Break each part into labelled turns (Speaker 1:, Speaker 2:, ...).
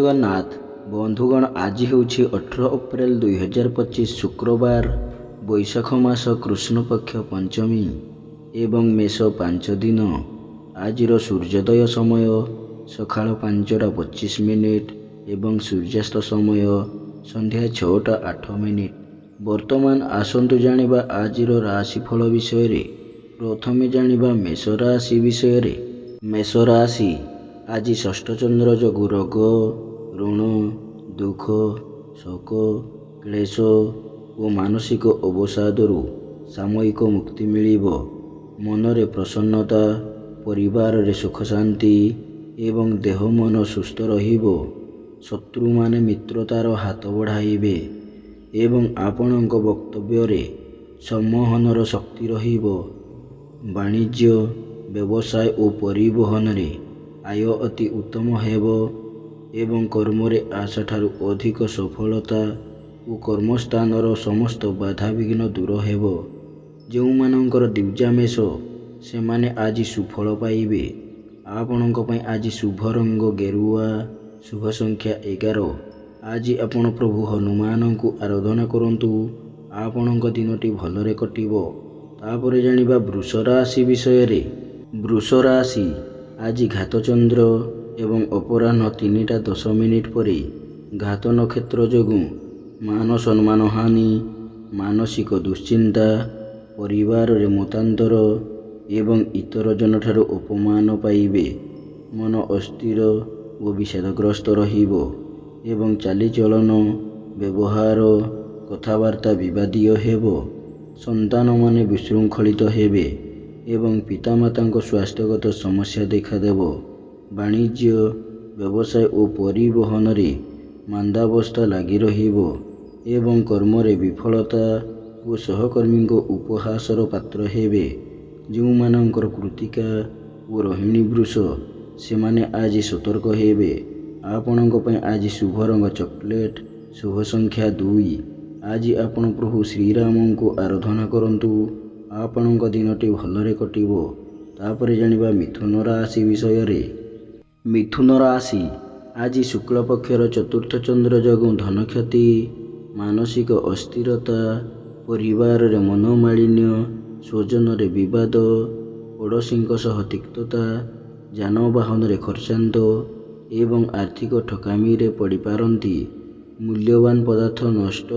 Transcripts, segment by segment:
Speaker 1: ଜଗନ୍ନାଥ। ବନ୍ଧୁଗଣ, ଆଜି ହେଉଛି 18 ଏପ୍ରିଲ 2025 ଶୁକ୍ରବାର, ବୈଶାଖ ମାସ କୃଷ୍ଣପକ୍ଷ ପଞ୍ଚମୀ ଏବଂ ମେଷ 5 ଦିନ। ଆଜିର ସୂର୍ଯ୍ୟୋଦୟ ସମୟ ସକାଳ 5:25 ଏବଂ ସୂର୍ଯ୍ୟାସ୍ତ ସମୟ ସନ୍ଧ୍ୟା 6:08। ବର୍ତ୍ତମାନ ଆସନ୍ତୁ ଜାଣିବା ଆଜିର ରାଶିଫଳ ବିଷୟରେ। ପ୍ରଥମେ ଜାଣିବା ମେଷ ରାଶି ବିଷୟରେ। ମେଷ ରାଶି ଆଜି ଷଷ୍ଠ ଚନ୍ଦ୍ର ଯୋଗୁଁ ରୋଗ, ଋଣ, ଦୁଃଖ, ଶୋକ, କ୍ଲେଶ ଓ ମାନସିକ ଅବସାଦରୁ ସାମୟିକ ମୁକ୍ତି ମିଳିବ। ମନରେ ପ୍ରସନ୍ନତା, ପରିବାରରେ ସୁଖ ଶାନ୍ତି ଏବଂ ଦେହ ମନ ସୁସ୍ଥ ରହିବ। ଶତ୍ରୁମାନେ ମିତ୍ରତାର ହାତ ବଢ଼ାଇବେ ଏବଂ ଆପଣଙ୍କ ବକ୍ତବ୍ୟରେ ସମ୍ମୋହନର ଶକ୍ତି ରହିବ। ବାଣିଜ୍ୟ, ବ୍ୟବସାୟ ଓ ପରିବହନରେ ଆୟ ଅତି ଉତ୍ତମ ହେବ ଏବଂ କର୍ମରେ ଆଶାଠାରୁ ଅଧିକ ସଫଳତା ଓ କର୍ମସ୍ଥାନର ସମସ୍ତ ବାଧାବିଘ୍ନ ଦୂର ହେବ। ଯେଉଁମାନଙ୍କର ଦ୍ୱିଜା ମେଷ, ସେମାନେ ଆଜି ସୁଫଳ ପାଇବେ। ଆପଣଙ୍କ ପାଇଁ ଆଜି ଶୁଭ ରଙ୍ଗ ଗେରୁଆ, ଶୁଭ ସଂଖ୍ୟା 11। ଆଜି ଆପଣ ପ୍ରଭୁ ହନୁମାନଙ୍କୁ ଆରାଧନା କରନ୍ତୁ। ଆପଣଙ୍କ ଦିନଟି ଭଲରେ କଟିବ। ତାପରେ ଜାଣିବା ବୃଷ ରାଶି ବିଷୟରେ। ବୃଷ ରାଶି ଆଜି ଘାତ ଚନ୍ଦ୍ର ଏବଂ ଅପରାହ୍ନ 3:10 ପରେ ଘାତ ନକ୍ଷତ୍ର ଯୋଗୁଁ ମାନ ସମ୍ମାନ ହାନି, ମାନସିକ ଦୁଶ୍ଚିନ୍ତା, ପରିବାରରେ ମତାନ୍ତର ଏବଂ ଇତର ଜନଠାରୁ ଅପମାନ ପାଇବେ। ମନ ଅସ୍ଥିର ଓ ବିଷାଦଗ୍ରସ୍ତ ରହିବ ଏବଂ ଚାଲିଚଳନ, ବ୍ୟବହାର, କଥାବାର୍ତ୍ତା ବିବାଦୀୟ ହେବ। ସନ୍ତାନମାନେ ବିଶୃଙ୍ଖଳିତ ହେବେ ଏବଂ ପିତାମାତାଙ୍କ ସ୍ୱାସ୍ଥ୍ୟଗତ ସମସ୍ୟା ଦେଖାଦେବ। ବାଣିଜ୍ୟ, ବ୍ୟବସାୟ ଓ ପରିବହନରେ ମାନ୍ଦାବସ୍ଥା ଲାଗି ରହିବ ଏବଂ କର୍ମରେ ବିଫଳତା ଓ ସହକର୍ମୀଙ୍କ ଉପହାସର ପାତ୍ର ହେବେ। ଯେଉଁମାନଙ୍କର କୃତ୍ତିକା ଓ ରୋହିଣୀ ବୃଷ, ସେମାନେ ଆଜି ସତର୍କ ହେବେ। ଆପଣଙ୍କ ପାଇଁ ଆଜି ଶୁଭ ରଙ୍ଗ ଚକୋଲେଟ୍, ଶୁଭ ସଂଖ୍ୟା 2। ଆଜି ଆପଣ ପ୍ରଭୁ ଶ୍ରୀରାମଙ୍କୁ ଆରାଧନା କରନ୍ତୁ। ଆପଣଙ୍କ ଦିନଟି ଭଲରେ କଟିବ। ତାପରେ ଜାଣିବା ମିଥୁନ ରାଶି ବିଷୟରେ। ମିଥୁନ ରାଶି ଆଜି ଶୁକ୍ଳପକ୍ଷର ଚତୁର୍ଥ ଚନ୍ଦ୍ର ଯୋଗୁଁ ଧନକ୍ଷତି, ମାନସିକ ଅସ୍ଥିରତା, ପରିବାରରେ ମନୋମାଳିନ୍ୟ, ସ୍ୱଜନରେ ବିବାଦ, ପଡ଼ୋଶୀଙ୍କ ସହ ତିକ୍ତତା, ଯାନବାହନରେ ଖର୍ଚ୍ଚାନ୍ତ ଏବଂ ଆର୍ଥିକ ଠକାମିରେ ପଡ଼ିପାରନ୍ତି। ମୂଲ୍ୟବାନ ପଦାର୍ଥ ନଷ୍ଟ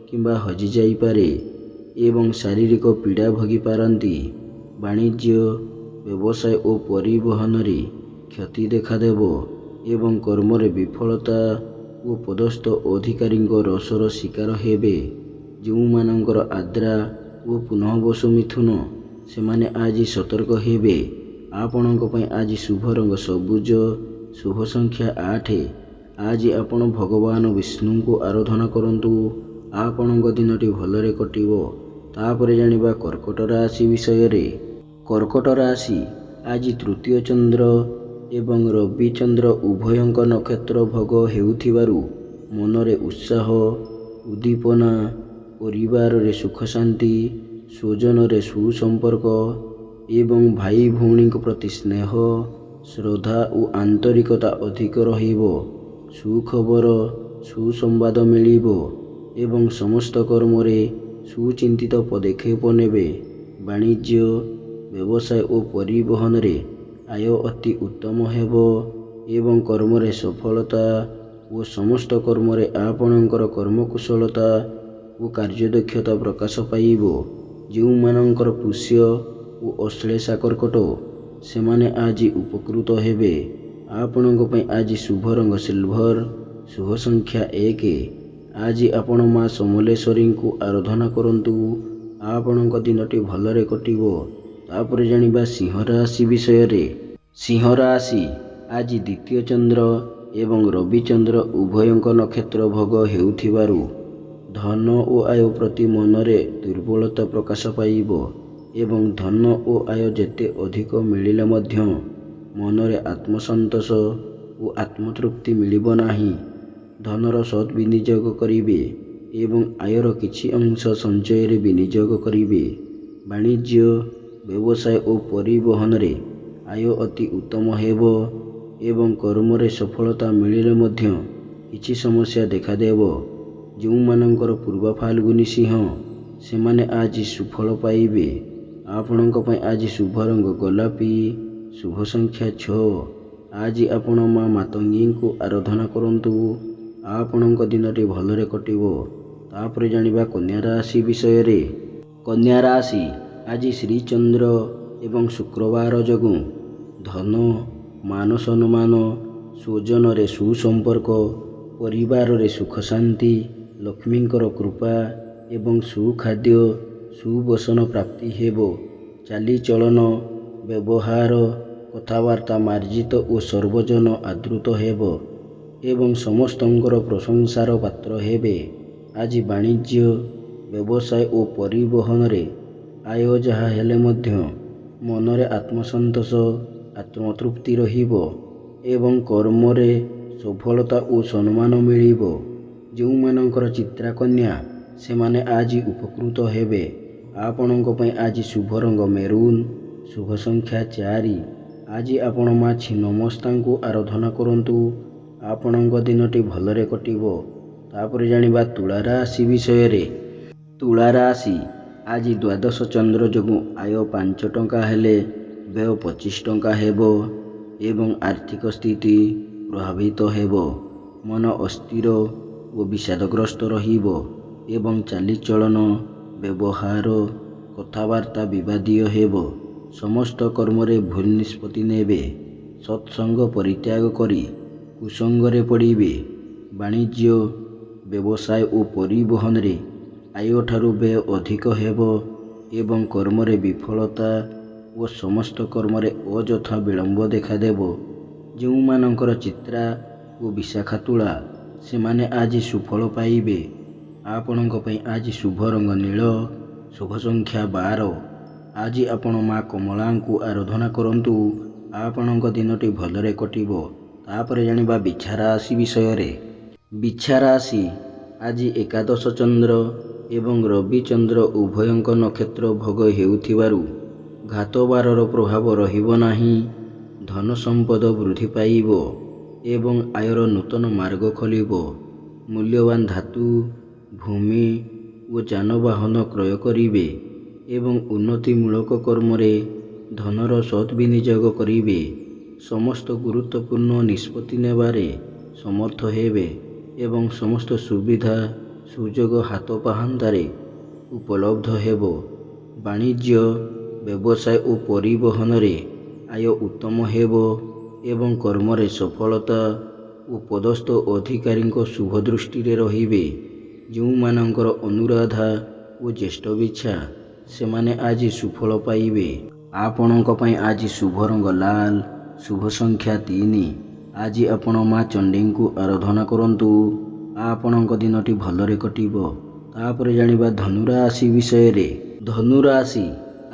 Speaker 1: କିମ୍ବା ହଜିଯାଇପାରେ ଏବଂ ଶାରୀରିକ ପୀଡ଼ା ଭୋଗିପାରନ୍ତି। ବାଣିଜ୍ୟ, ବ୍ୟବସାୟ ଓ ପରିବହନରେ କ୍ଷତି ଦେଖାଦେବ ଏବଂ କର୍ମରେ ବିଫଳତା ଓ ପଦସ୍ଥ ଅଧିକାରୀଙ୍କ ରୋଷର ଶିକାର ହେବେ। ଯେଉଁମାନଙ୍କର ଆଦ୍ରା ଓ ପୁନଃବସୁ ମିଥୁନ, ସେମାନେ ଆଜି ସତର୍କ ହେବେ। ଆପଣଙ୍କ ପାଇଁ ଆଜି ଶୁଭ ରଙ୍ଗ ସବୁଜ, ଶୁଭ ସଂଖ୍ୟା 8। ଆଜି ଆପଣ ଭଗବାନ ବିଷ୍ଣୁଙ୍କୁ ଆରାଧନା କରନ୍ତୁ। ଆପଣଙ୍କ ଦିନଟି ଭଲରେ କଟିବ। ତାପରେ ଜାଣିବା କର୍କଟ ରାଶି ବିଷୟରେ। କର୍କଟ ରାଶି ଆଜି ତୃତୀୟ ଚନ୍ଦ୍ର ଏବଂ ରବି ଚନ୍ଦ୍ର ଉଭୟଙ୍କ ନକ୍ଷତ୍ର ଭୋଗ ହେଉଥିବାରୁ ମନରେ ଉତ୍ସାହ, ଉଦ୍ଦୀପନା, ପରିବାରରେ ସୁଖ ଶାନ୍ତି, ସ୍ୱଜନରେ ସୁସମ୍ପର୍କ ଏବଂ ଭାଇ ଭଉଣୀଙ୍କ ପ୍ରତି ସ୍ନେହ, ଶ୍ରଦ୍ଧା ଓ ଆନ୍ତରିକତା ଅଧିକ ରହିବ। ସୁଖବର, ସୁସମ୍ବାଦ ମିଳିବ ଏବଂ ସମସ୍ତ କର୍ମରେ ସୁଚିନ୍ତିତ ପଦକ୍ଷେପ ନେବେ। ବାଣିଜ୍ୟ, ବ୍ୟବସାୟ ଓ ପରିବହନରେ ଆୟ ଅତି ଉତ୍ତମ ହେବ ଏବଂ କର୍ମରେ ସଫଳତା ଓ ସମସ୍ତ କର୍ମରେ ଆପଣଙ୍କର କର୍ମକୁଶଳତା ଓ କାର୍ଯ୍ୟଦକ୍ଷତା ପ୍ରକାଶ ପାଇବ। ଯେଉଁମାନଙ୍କର ପୁଷ୍ୟ ଓ ଅଶ୍ଳେଷା କର୍କଟ, ସେମାନେ ଆଜି ଉପକୃତ ହେବେ। ଆପଣଙ୍କ ପାଇଁ ଆଜି ଶୁଭ ରଙ୍ଗ ସିଲଭର, ଶୁଭ ସଂଖ୍ୟା 1। ଆଜି ଆପଣ ମା ସମଲେଶ୍ୱରୀଙ୍କୁ ଆରାଧନା କରନ୍ତୁ। ଆପଣଙ୍କ ଦିନଟି ଭଲରେ କଟିବ। ତାପରେ ଜାଣିବା ସିଂହ ରାଶି ବିଷୟରେ। ସିଂହ ରାଶି ଆଜି ଦ୍ୱିତୀୟ ଚନ୍ଦ୍ର ଏବଂ ରବି ଚନ୍ଦ୍ର ଉଭୟଙ୍କ ନକ୍ଷତ୍ର ଭୋଗ ହେଉଥିବାରୁ ଧନ ଓ ଆୟ ପ୍ରତି ମନରେ ଦୁର୍ବଳତା ପ୍ରକାଶ ପାଇବ ଏବଂ ଧନ ଓ ଆୟ ଯେତେ ଅଧିକ ମିଳିଲେ ମଧ୍ୟ ମନରେ ଆତ୍ମସନ୍ତୋଷ ଓ ଆତ୍ମତୃପ୍ତି ମିଳିବ ନାହିଁ। ଧନର ସଦ୍ ବିନିଯୋଗ କରିବେ ଏବଂ ଆୟର କିଛି ଅଂଶ ସଞ୍ଚୟରେ ବିନିଯୋଗ କରିବେ। ବାଣିଜ୍ୟ, ବ୍ୟବସାୟ ଓ ପରିବହନରେ ଆୟ ଅତି ଉତ୍ତମ ହେବ ଏବଂ କର୍ମରେ ସଫଳତା ମିଳିଲେ ମଧ୍ୟ କିଛି ସମସ୍ୟା ଦେଖାଦେବ। ଯେଉଁମାନଙ୍କର ପୂର୍ବ ଫାଲ୍ଗୁନୀ ସିଂହ ସେମାନେ ଆଜି ସୁଫଳ ପାଇବେ। ଆପଣଙ୍କ ପାଇଁ ଆଜି ଶୁଭ ରଙ୍ଗ ଗୋଲାପୀ, ଶୁଭ ସଂଖ୍ୟା 6। ଆଜି ଆପଣ ମା ମାତଙ୍ଗୀଙ୍କୁ ଆରାଧନା କରନ୍ତୁ। ଆପଣଙ୍କ ଦିନଟି ଭଲରେ କଟିବ। ତାପରେ ଜାଣିବା କନ୍ୟା ରାଶି ବିଷୟରେ। କନ୍ୟା ରାଶି ଆଜି ଶ୍ରୀଚନ୍ଦ୍ର ଏବଂ ଶୁକ୍ରବାର ଯୋଗୁଁ ଧନ, ମାନ ସମ୍ମାନ, ସ୍ୱଜନରେ ସୁସମ୍ପର୍କ, ପରିବାରରେ ସୁଖ ଶାନ୍ତି, ଲକ୍ଷ୍ମୀଙ୍କର କୃପା ଏବଂ ସୁଖାଦ୍ୟ ସୁବସନ ପ୍ରାପ୍ତି ହେବ। ଚାଲିଚଳନ, ବ୍ୟବହାର, କଥାବାର୍ତ୍ତା ମାର୍ଜିତ ଓ ସର୍ବଜନ ଆଦୃତ ହେବ ଏବଂ ସମସ୍ତଙ୍କର ପ୍ରଶଂସାର ପାତ୍ର ହେବେ। ଆଜି ବାଣିଜ୍ୟ, ବ୍ୟବସାୟ ଓ ପରିବହନରେ ଆୟ ଯାହା ହେଲେ ମଧ୍ୟ ମନରେ ଆତ୍ମସନ୍ତୋଷ, ଆତ୍ମତୃପ୍ତି ରହିବ ଏବଂ କର୍ମରେ ସଫଳତା ଓ ସମ୍ମାନ ମିଳିବ। ଯେଉଁମାନଙ୍କର ଚିତ୍ରା କନ୍ୟା ସେମାନେ ଆଜି ଉପକୃତ ହେବେ। ଆପଣଙ୍କ ପାଇଁ ଆଜି ଶୁଭ ରଙ୍ଗ ମେରୁନ୍, ଶୁଭ ସଂଖ୍ୟା 4। ଆଜି ଆପଣ ମା ଛିନ୍ନମସ୍ତାଙ୍କୁ ଆରାଧନା କରନ୍ତୁ। ଆପଣଙ୍କ ଦିନଟି ଭଲରେ କଟିବ। ତାପରେ ଜାଣିବା ତୁଳା ରାଶି ବିଷୟରେ। ତୁଳା ରାଶି ଆଜି ଦ୍ୱାଦଶ ଚନ୍ଦ୍ର ଯୋଗୁଁ ଆୟ 5 ଟଙ୍କା ହେଲେ ବ୍ୟୟ 25 ଟଙ୍କା ହେବ ଏବଂ ଆର୍ଥିକ ସ୍ଥିତି ପ୍ରଭାବିତ ହେବ। ମନ ଅସ୍ଥିର ଓ ବିଷାଦଗ୍ରସ୍ତ ରହିବ ଏବଂ ଚାଲିଚଳନ, ବ୍ୟବହାର, କଥାବାର୍ତ୍ତା ବିବାଦୀୟ ହେବ। ସମସ୍ତ କର୍ମରେ ଭୁଲ ନିଷ୍ପତ୍ତି ନେବେ। ସତ୍ସଙ୍ଗ ପରିତ୍ୟାଗ କରି କୁସଙ୍ଗରେ ପଡ଼ିବେ। ବାଣିଜ୍ୟ, ବ୍ୟବସାୟ ଓ ପରିବହନରେ ଆୟଠାରୁ ବ୍ୟୟ ଅଧିକ ହେବ ଏବଂ କର୍ମରେ ବିଫଳତା ଓ ସମସ୍ତ କର୍ମରେ ଅଯଥା ବିଳମ୍ବ ଦେଖାଦେବ। ଯେଉଁମାନଙ୍କର ଚିତ୍ରା ଓ ବିଶାଖା ତୁଳା ସେମାନେ ଆଜି ସୁଫଳ ପାଇବେ। ଆପଣଙ୍କ ପାଇଁ ଆଜି ଶୁଭ ରଙ୍ଗ ନୀଳ, ଶୁଭ ସଂଖ୍ୟା 12। ଆଜି ଆପଣ ମା କମଳାଙ୍କୁ ଆରାଧନା କରନ୍ତୁ। ଆପଣଙ୍କ ଦିନଟି ଭଲରେ କଟିବ। ତାପରେ ଜାଣିବା ବିଛା ରାଶି ବିଷୟରେ। ବିଛା ରାଶି ଆଜି ଏକାଦଶ ଚନ୍ଦ୍ର ଏବଂ ରବିଚନ୍ଦ୍ର ଉଭୟଙ୍କ ନକ୍ଷତ୍ର ଭୋଗ ହେଉଥିବାରୁ ଘାତବାରର ପ୍ରଭାବ ରହିବ ନାହିଁ। ଧନ ସମ୍ପଦ ବୃଦ୍ଧି ପାଇବ ଏବଂ ଆୟର ନୂତନ ମାର୍ଗ ଖୋଲିବ। ମୂଲ୍ୟବାନ ଧାତୁ, ଭୂମି ଓ ଯାନବାହନ କ୍ରୟ କରିବେ ଏବଂ ଉନ୍ନତିମୂଳକ କର୍ମରେ ଧନର ସତ୍ ବିନିଯୋଗ କରିବେ। ସମସ୍ତ ଗୁରୁତ୍ୱପୂର୍ଣ୍ଣ ନିଷ୍ପତ୍ତି ନେବାରେ ସମର୍ଥ ହେବେ ଏବଂ ସମସ୍ତ ସୁବିଧା ସୁଯୋଗ ହାତ ପାହାନ୍ତାରେ ଉପଲବ୍ଧ ହେବ। ବାଣିଜ୍ୟ, ବ୍ୟବସାୟ ଓ ପରିବହନରେ ଆୟ ଉତ୍ତମ ହେବ ଏବଂ କର୍ମରେ ସଫଳତା ଓ ପଦସ୍ଥ ଅଧିକାରୀଙ୍କ ଶୁଭ ଦୃଷ୍ଟିରେ ରହିବେ। ଯେଉଁମାନଙ୍କର ଅନୁରାଧା ଓ ଜ୍ୟେଷ୍ଠ ବିଛା ସେମାନେ ଆଜି ସୁଫଳ ପାଇବେ। ଆପଣଙ୍କ ପାଇଁ ଆଜି ଶୁଭ ରଙ୍ଗ ଲାଲ, ଶୁଭ ସଂଖ୍ୟା 3। ଆଜି ଆପଣ ମା ଚଣ୍ଡୀଙ୍କୁ ଆରାଧନା କରନ୍ତୁ। ଆପଣଙ୍କ ଦିନଟି ଭଲରେ କଟିବ। ତାପରେ ଜାଣିବା ଧନୁ ରାଶି ବିଷୟରେ। ଧନୁ ରାଶି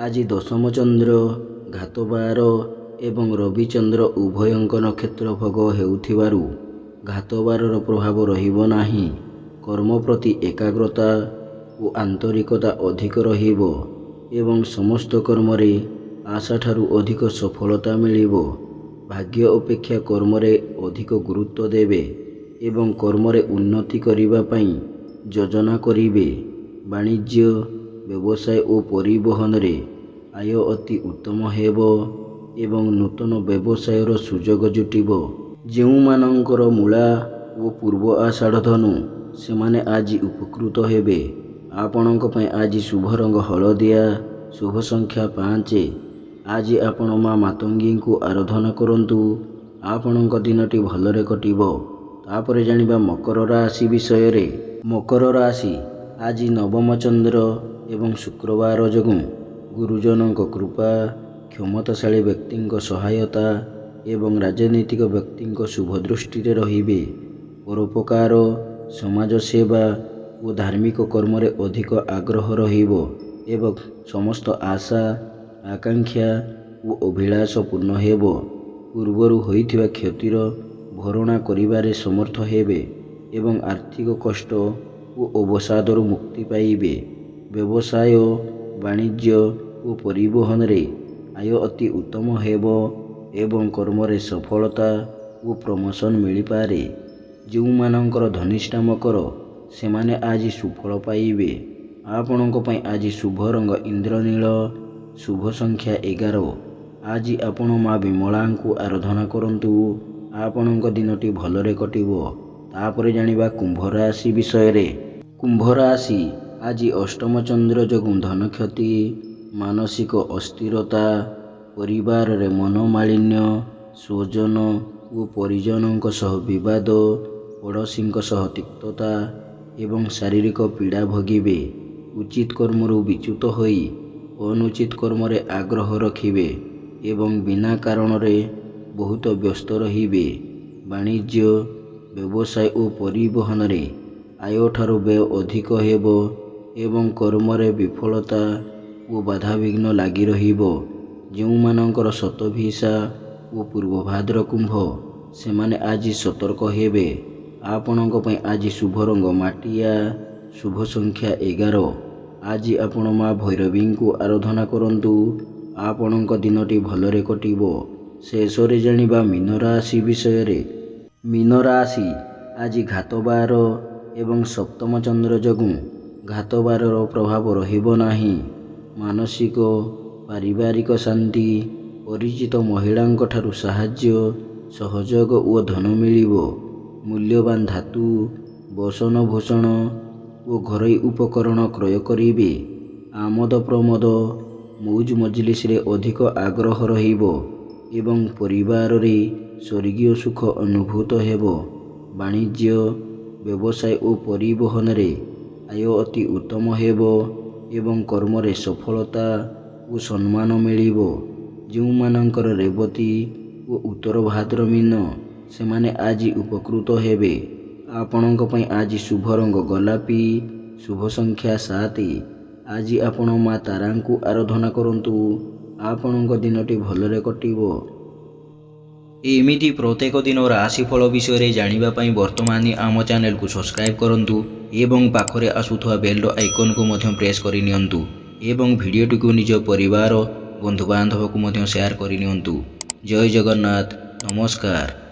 Speaker 1: ଆଜି ଦଶମ ଚନ୍ଦ୍ର, ଘାତବାର ଏବଂ ରବିଚନ୍ଦ୍ର ଉଭୟଙ୍କ ନକ୍ଷତ୍ର ଭୋଗ ହେଉଥିବାରୁ ଘାତବାରର ପ୍ରଭାବ ରହିବ ନାହିଁ। କର୍ମ ପ୍ରତି ଏକାଗ୍ରତା ଓ ଆନ୍ତରିକତା ଅଧିକ ରହିବ ଏବଂ ସମସ୍ତ କର୍ମରେ ଆଶାଠାରୁ ଅଧିକ ସଫଳତା ମିଳିବ। ଭାଗ୍ୟ ଅପେକ୍ଷା କର୍ମରେ ଅଧିକ ଗୁରୁତ୍ୱ ଦେବେ ଏବଂ କର୍ମରେ ଉନ୍ନତି କରିବା ପାଇଁ ଯୋଜନା କରିବେ। ବାଣିଜ୍ୟ, ବ୍ୟବସାୟ ଓ ପରିବହନରେ ଆୟ ଅତି ଉତ୍ତମ ହେବ ଏବଂ ନୂତନ ବ୍ୟବସାୟର ସୁଯୋଗ ଜୁଟିବ। ଯେଉଁମାନଙ୍କର ମୂଳା ଓ ପୂର୍ବ ଆଷାଢ଼ ଧନୁ ସେମାନେ ଆଜି ଉପକୃତ ହେବେ। ଆପଣଙ୍କ ପାଇଁ ଆଜି ଶୁଭ ରଙ୍ଗ ହଳଦିଆ, ଶୁଭ ସଂଖ୍ୟା 5। ଆଜି ଆପଣ ମା ମାତଙ୍ଗୀଙ୍କୁ ଆରାଧନା କରନ୍ତୁ। ଆପଣଙ୍କ ଦିନଟି ଭଲରେ କଟିବ। ତାପରେ ଜାଣିବା ମକର ରାଶି ବିଷୟରେ। ମକର ରାଶି ଆଜି ନବମ ଚନ୍ଦ୍ର ଏବଂ ଶୁକ୍ରବାର ଯୋଗୁଁ ଗୁରୁଜନଙ୍କ କୃପା, କ୍ଷମତାଶାଳୀ ବ୍ୟକ୍ତିଙ୍କ ସହାୟତା ଏବଂ ରାଜନୈତିକ ବ୍ୟକ୍ତିଙ୍କ ଶୁଭ ଦୃଷ୍ଟିରେ ରହିବେ। ପରୋପକାର, ସମାଜ ସେବା ଓ ଧାର୍ମିକ କର୍ମରେ ଅଧିକ ଆଗ୍ରହ ରହିବ ଏବଂ ସମସ୍ତ ଆଶା, ଆକାଂକ୍ଷା ଓ ଅଭିଳାଷ ପୂର୍ଣ୍ଣ ହେବ। ପୂର୍ବରୁ ହୋଇଥିବା କ୍ଷତିର ଭରଣା କରିବାରେ ସମର୍ଥ ହେବେ ଏବଂ ଆର୍ଥିକ କଷ୍ଟ ଓ ଅବସାଦରୁ ମୁକ୍ତି ପାଇବେ। ବ୍ୟବସାୟ, ବାଣିଜ୍ୟ ଓ ପରିବହନରେ ଆୟ ଅତି ଉତ୍ତମ ହେବ ଏବଂ କର୍ମରେ ସଫଳତା ଓ ପ୍ରମୋସନ୍ ମିଳିପାରେ। ଯେଉଁମାନଙ୍କର ଧନିଷ୍ଠା ମକର ସେମାନେ ଆଜି ସୁଫଳ ପାଇବେ। ଆପଣଙ୍କ ପାଇଁ ଆଜି ଶୁଭ ରଙ୍ଗ ଇନ୍ଦ୍ରନୀଳ, ଶୁଭ ସଂଖ୍ୟା 11। ଆଜି ଆପଣ ମା ବିମଳାଙ୍କୁ ଆରାଧନା କରନ୍ତୁ। ଆପଣଙ୍କ ଦିନଟି ଭଲରେ କଟିବ। ତାପରେ ଜାଣିବା କୁମ୍ଭ ରାଶି ବିଷୟରେ। କୁମ୍ଭ ରାଶି ଆଜି ଅଷ୍ଟମ ଚନ୍ଦ୍ର ଯୋଗୁଁ ଧନ କ୍ଷତି, ମାନସିକ ଅସ୍ଥିରତା, ପରିବାରରେ ମନୋମାଳିନ୍ୟ, ସ୍ୱଜନ ଓ ପରିଜନଙ୍କ ସହ ବିବାଦ, ପଡ଼ୋଶୀଙ୍କ ସହ ତିକ୍ତତା ଏବଂ ଶାରୀରିକ ପୀଡ଼ା ଭୋଗିବେ। ଉଚିତ କର୍ମରୁ ବିଚ୍ୟୁତ ହୋଇ ଅନୁଚିତ କର୍ମରେ ଆଗ୍ରହ ରଖିବେ ଏବଂ ବିନା କାରଣରେ ବହୁତ ବ୍ୟସ୍ତ ରହିବେ। ବାଣିଜ୍ୟ, ବ୍ୟବସାୟ ଓ ପରିବହନରେ ଆୟଠାରୁ ବ୍ୟୟ ଅଧିକ ହେବ ଏବଂ କର୍ମରେ ବିଫଳତା ଓ ବାଧାବିଘ୍ନ ଲାଗି ରହିବ। ଯେଉଁମାନଙ୍କର ଶତଭିସା ଓ ପୂର୍ବଭାଦ୍ର କୁମ୍ଭ ସେମାନେ ଆଜି ସତର୍କ ହେବେ। ଆପଣଙ୍କ ପାଇଁ ଆଜି ଶୁଭ ରଙ୍ଗ ମାଟିଆ, ଶୁଭ ସଂଖ୍ୟା 11। ଆଜି ଆପଣ ମା ଭୈରବୀଙ୍କୁ ଆରାଧନା କରନ୍ତୁ। ଆପଣଙ୍କ ଦିନଟି ଭଲରେ କଟିବ। ଶେଷରେ ଜାଣିବା ମୀନ ରାଶି ବିଷୟରେ। ମୀନ ରାଶି ଆଜି ଘାତବାର ଏବଂ ସପ୍ତମ ଚନ୍ଦ୍ର ଯୋଗୁଁ ଘାତବାରର ପ୍ରଭାବ ରହିବ ନାହିଁ। ମାନସିକ, ପାରିବାରିକ ଶାନ୍ତି, ପରିଚିତ ମହିଳାଙ୍କ ଠାରୁ ସାହାଯ୍ୟ, ସହଯୋଗ ଓ ଧନ ମିଳିବ। ମୂଲ୍ୟବାନ ଧାତୁ, ବସନ ଭୂଷଣ ଓ ଘରୋଇ ଉପକରଣ କ୍ରୟ କରିବେ। ଆମୋଦ ପ୍ରମୋଦ, ମୌଜ ମଜଲିସରେ ଅଧିକ ଆଗ୍ରହ ରହିବ ଏବଂ ପରିବାରରେ ସ୍ୱର୍ଗୀୟ ସୁଖ ଅନୁଭୂତ ହେବ। ବାଣିଜ୍ୟ, ବ୍ୟବସାୟ ଓ ପରିବହନରେ ଆୟ ଅତି ଉତ୍ତମ ହେବ ଏବଂ କର୍ମରେ ସଫଳତା ଓ ସମ୍ମାନ ମିଳିବ। ଯେଉଁମାନଙ୍କର ରେବତୀ ଓ ଉତ୍ତର ଭାଦ୍ର ମୀନ ସେମାନେ ଆଜି ଉପକୃତ ହେବେ। ଆପଣଙ୍କ ପାଇଁ ଆଜି ଶୁଭ ରଙ୍ଗ ଗୋଲାପୀ, ଶୁଭ ସଂଖ୍ୟା 7। ଆଜି ଆପଣ ମା ତାରାଙ୍କୁ ଆରାଧନା କରନ୍ତୁ। ଆପଣଙ୍କ ଦିନଟି ଭଲରେ କଟିବ। ଏମିତି ପ୍ରତ୍ୟେକ ଦିନ ରାଶିଫଳ ବିଷୟରେ ଜାଣିବା ପାଇଁ ବର୍ତ୍ତମାନ ଆମ ଚ୍ୟାନେଲକୁ ସବସ୍କ୍ରାଇବ୍ କରନ୍ତୁ ଏବଂ ପାଖରେ ଆସୁଥିବା ବେଲ୍ ଆଇକନ୍କୁ ମଧ୍ୟ ପ୍ରେସ୍ କରିନିଅନ୍ତୁ ଏବଂ ଭିଡ଼ିଓଟିକୁ ନିଜ ପରିବାର, ବନ୍ଧୁବାନ୍ଧବକୁ ମଧ୍ୟ ସେୟାର କରିନିଅନ୍ତୁ। ଜୟ ଜଗନ୍ନାଥ, ନମସ୍କାର।